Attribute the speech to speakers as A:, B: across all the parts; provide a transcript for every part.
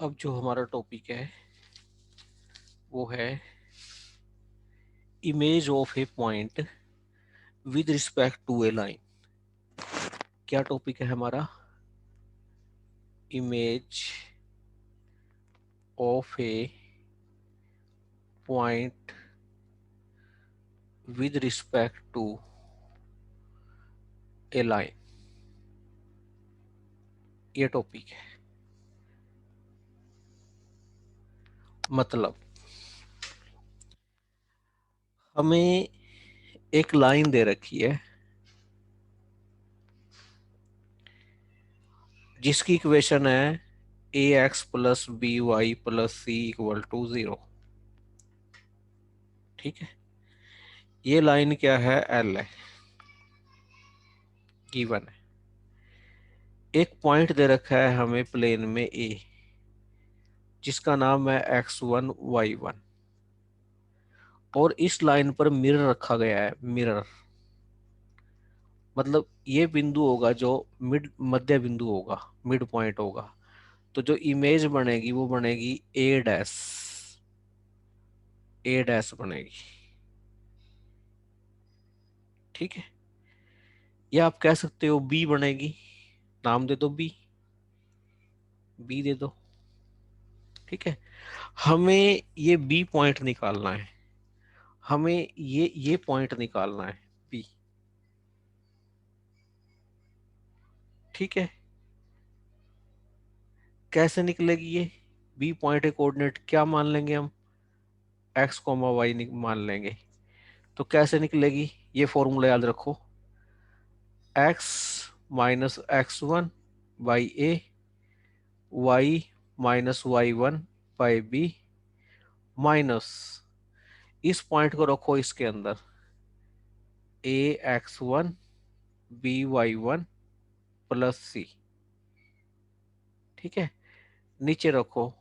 A: अब जो हमारा टॉपिक है वो है image of a point with respect to a line. क्या टॉपिक है हमारा? Image of a point with respect to a line, ये टॉपिक है। मतलब हमें एक लाइन दे रखी है जिसकी इक्वेशन है A X plus B Y plus C equal to 0। ठीक है, ये लाइन क्या है? एल है, गिवन है। एक पॉइंट दे रखा है हमें प्लेन में ए, जिसका नाम है x1 y1, और इस लाइन पर मिरर रखा गया है। मिरर मतलब ये बिंदु होगा जो मध्य बिंदु होगा, मिड पॉइंट होगा। तो जो इमेज बनेगी वो बनेगी ए डैश, ए डैश बनेगी। ठीक है, या आप कह सकते हो बी बनेगी, नाम दे दो बी, बी दे दो। ठीक है, हमें ये बी पॉइंट निकालना है, हमें ये पॉइंट निकालना है बी। ठीक है, कैसे निकलेगी ये बी पॉइंट? कोऑर्डिनेट क्या मान लेंगे हम? एक्स कोमा वाई मान लेंगे। तो कैसे निकलेगी? ये फॉर्मूला याद रखो, x minus x1 by a, y minus y1 by b, minus इस पॉइंट को रखो इसके अंदर, ए x1 बी y1 प्लस सी। ठीक है, नीचे रखो,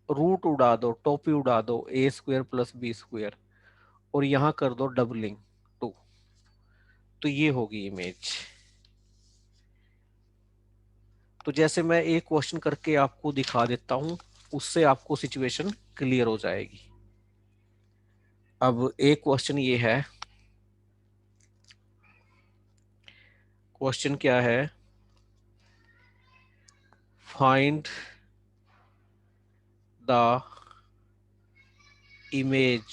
A: रूट उड़ा दो, टोपी उड़ा दो, ए स्क्वेयर प्लस बी स्क्वेयर, और यहां कर दो डबलिंग 2। तो ये होगी इमेज। तो जैसे मैं एक क्वेश्चन करके आपको दिखा देता हूं, उससे आपको सिचुएशन क्लियर हो जाएगी। अब एक क्वेश्चन ये है, क्वेश्चन क्या है? Find the image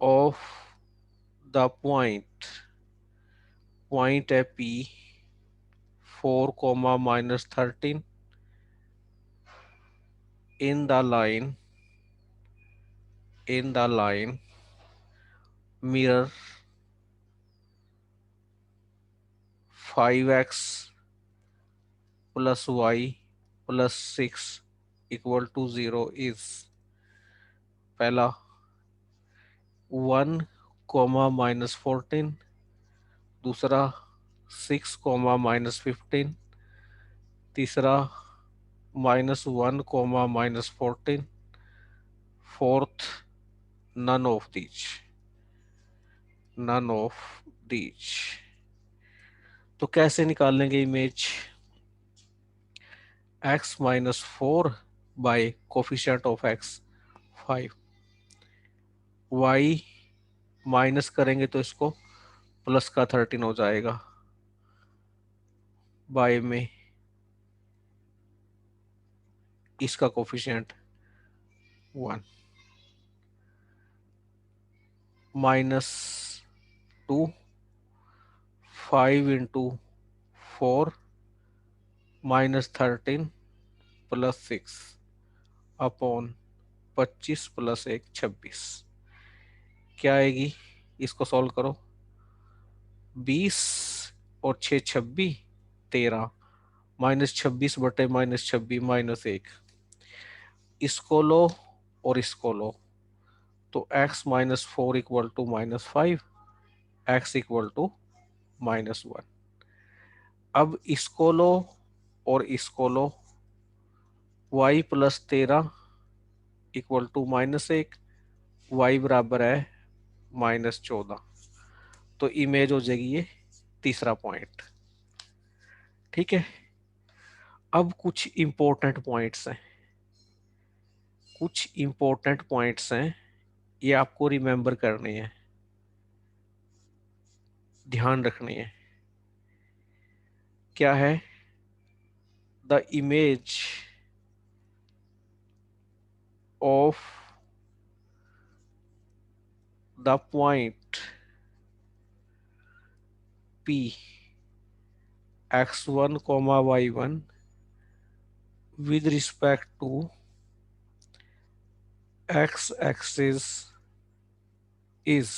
A: of the point है P 4 comma minus 13 in the line mirror 5x plus y plus 6 equal to 0 is पहला 1 कोमा माइनस 14, दूसरा 6 कोमा माइनस 15, तीसरा -1 comma minus 14, fourth none of these. तो कैसे निकालेंगे image? x minus 4 by coefficient of x 5, y minus करेंगे तो इसको plus का 13 हो जाएगा, बाय में इसका coefficient 1, -2 5 into 4 -13 plus 6 upon 25 plus 1 26। क्या आएगी? इसको सॉल्व करो, 20 और 6 26 13, -26 बटे -26 -1। इसको लो और इसको लो, तो x minus 4 equal to -5, x equal to -1। अब इसको लो और इसको लो, y plus 13 equal to -1, y बराबर है -14। तो इमेज हो जाएगी ये तीसरा पॉइंट। ठीक है, अब कुछ इंपॉर्टेंट पॉइंट्स हैं, कुछ इंपॉर्टेंट पॉइंट्स हैं, ये आपको रिमेंबर करने हैं, ध्यान रखनी है। क्या है? The image of the point P x1 y1 with respect to x axis is,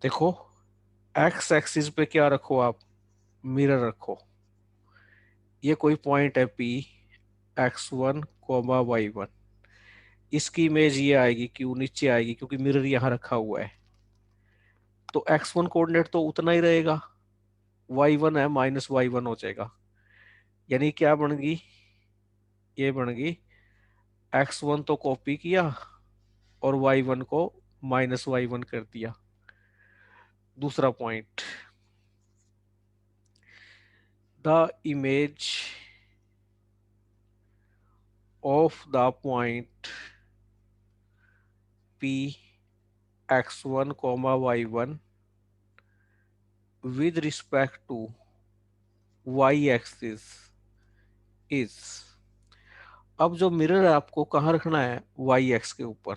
A: देखो x एक्सिस पे क्या रखो आप, मिरर रखो। ये कोई पॉइंट है P x1 y1, इसकी इमेज ये आएगी, क्यों नीचे आएगी, क्योंकि मिरर यहाँ रखा हुआ है। तो x1 कोऑर्डिनेट तो उतना ही रहेगा, y1 है -y1 हो जाएगा। यानी क्या बन गई, ये बन गई x1 तो कॉपी किया और y1 को -y1 कर दिया। दूसरा point, the image of the point P x1 y1 with respect to y axis is, अब जो मिरर है आपको कहाँ रखना है, y एक्स के ऊपर।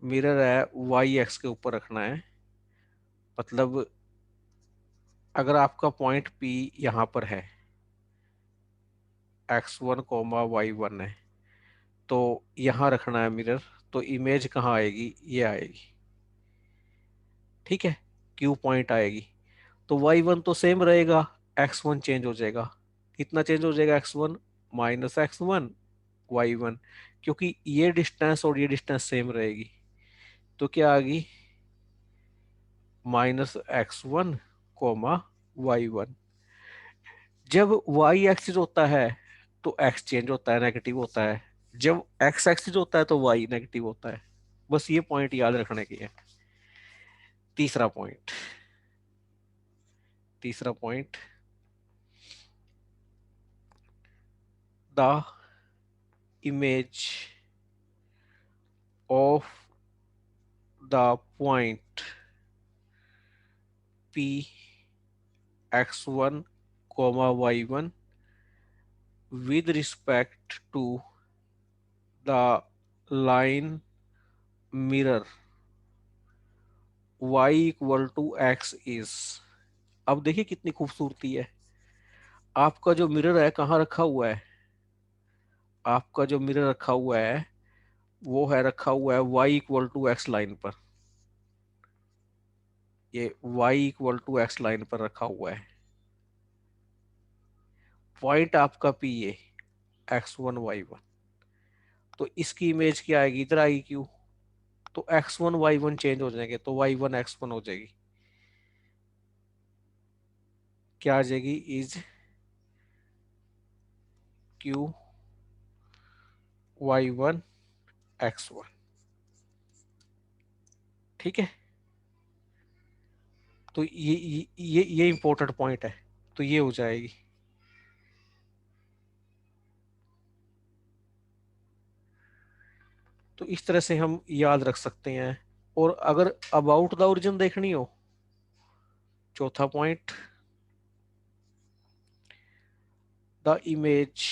A: मिरर है y एक्स के ऊपर रखना है। मतलब अगर आपका पॉइंट P यहाँ पर है, x1 y1 है, तो यहाँ रखना है मिरर। तो इमेज कहाँ आएगी, ये आएगी, ठीक है, Q पॉइंट आएगी। तो y1 तो सेम रहेगा, x1 चेंज हो जाएगा। कितना चेंज हो जाएगा, x1 -x1 y1, क्योंकि ये डिस्टेंस और ये डिस्टेंस सेम रहेगी। तो क्या आ गई, -x1 y1। जब y एक्सिस होता है तो x चेंज होता है, नेगेटिव होता है। जब x एक्सिस होता है तो y नेगेटिव होता है। बस ये पॉइंट याद रखने की है। तीसरा पॉइंट, तीसरा point, the image of the point P x1 y1 with respect to the line mirror y equal to x is। अब देखिए कितनी खूबसूरती है। आपका जो मिरर है कहाँ रखा हुआ है, आपका जो मिरर रखा हुआ है वो है रखा हुआ है y equal to x line पर। ये y equal to x line पर रखा हुआ है। पॉइंट आपका P है x1 y1, तो इसकी इमेज क्या आएगी, इधर आएगी क्यों, तो x1 y1 चेंज हो जाएंगे, तो y1 x1 हो जाएगी। क्या आ जाएगी, इज Q y1 x1, ठीक है। तो ये इंपॉर्टेंट पॉइंट है, तो ये हो जाएगी। तो इस तरह से हम याद रख सकते हैं। और अगर अबाउट द ओरिजिन देखनी हो, चौथा point, the image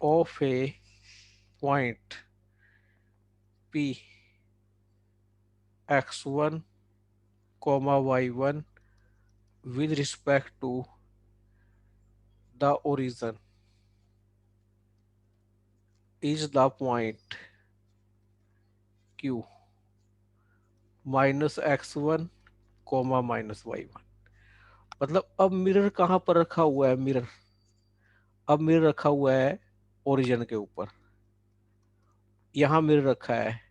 A: of a point P x1 y1 with respect to the origin is the point Q -x1 -y1। मतलब अब मिरर कहाँ पर रखा हुआ है, मिरर अब मिरर रखा हुआ है ओरिजिन के ऊपर। यहाँ मिरर रखा है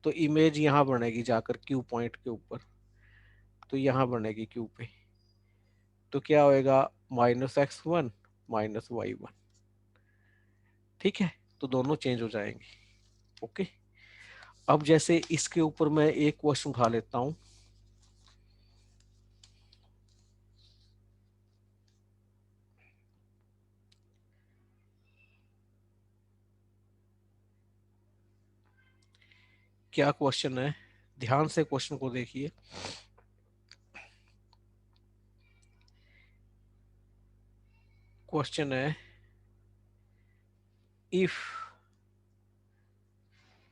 A: तो इमेज यहाँ बनेगी जाकर Q पॉइंट के ऊपर, तो यहाँ बनेगी Q पे। तो क्या होएगा, -x1 -y1, ठीक है। तो दोनों चेंज हो जाएंगे, ओके। अब जैसे इसके ऊपर मैं एक क्वेश्चन उठा लेता हूं। क्या क्वेश्चन है, ध्यान से क्वेश्चन को देखिए। क्वेश्चन है, if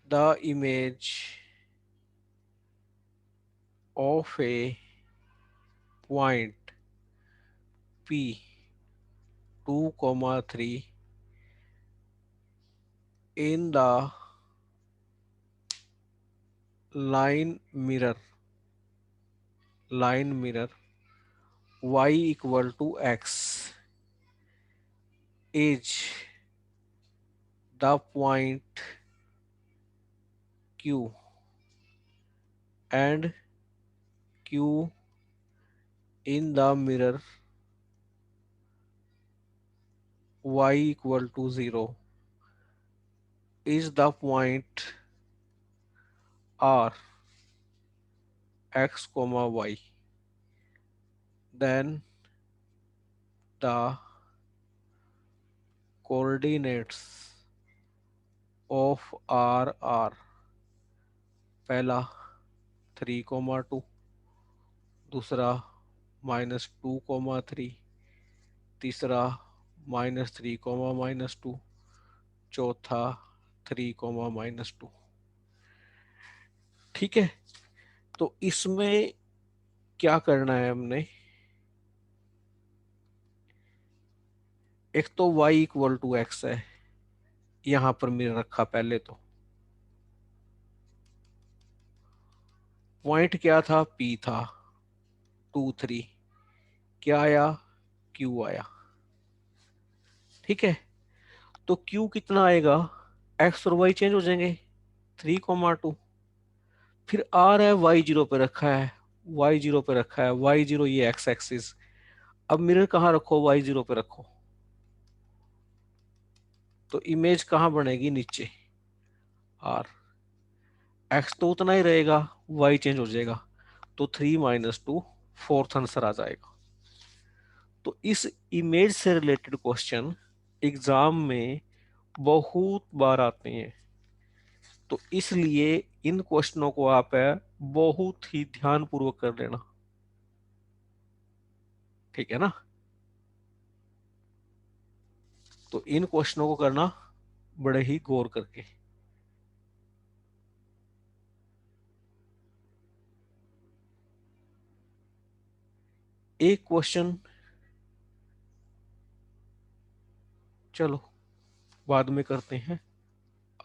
A: the image of a point P 2, 3 in the line mirror y equal to x is the point Q and Q in the mirror y equal to 0 is the point R x comma y, then the coordinates of R are पहला 3, 2, दूसरा -2, 3, तीसरा -3, -2, चौथा 3, -2। ठीक है, तो इसमें क्या करना है हमने, एक तो y इक्वल टू एक्स है, यहां पर मेरे रखा, पहले तो पॉइंट क्या था, P था 2, 3, क्या आया, Q आया। ठीक है, तो Q कितना आएगा, x और y चेंज हो जाएंगे, 3, 2, फिर R है y0 पे रखा है, y0 पे रखा है, y0 ये x एक्सिस। अब मिरर कहाँ रखो, y0 पे रखो, तो इमेज कहाँ बनेगी, नीचे R, x तो उतना ही रहेगा, y चेंज हो जाएगा, तो 3 - 2 फोर्थ आंसर आ जाएगा। तो इस इमेज से रिलेटेड क्वेश्चन एग्जाम में बहुत बार आते हैं, तो इसलिए इन क्वेश्चनों को आप है बहुत ही ध्यान पूर्वक कर लेना। ठीक है ना, तो इन क्वेश्चनों को करना बड़े ही गौर करके। एक क्वेश्चन, चलो बाद में करते हैं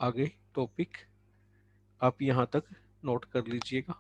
A: आगे टॉपिक, आप यहां तक नोट कर लीजिएगा।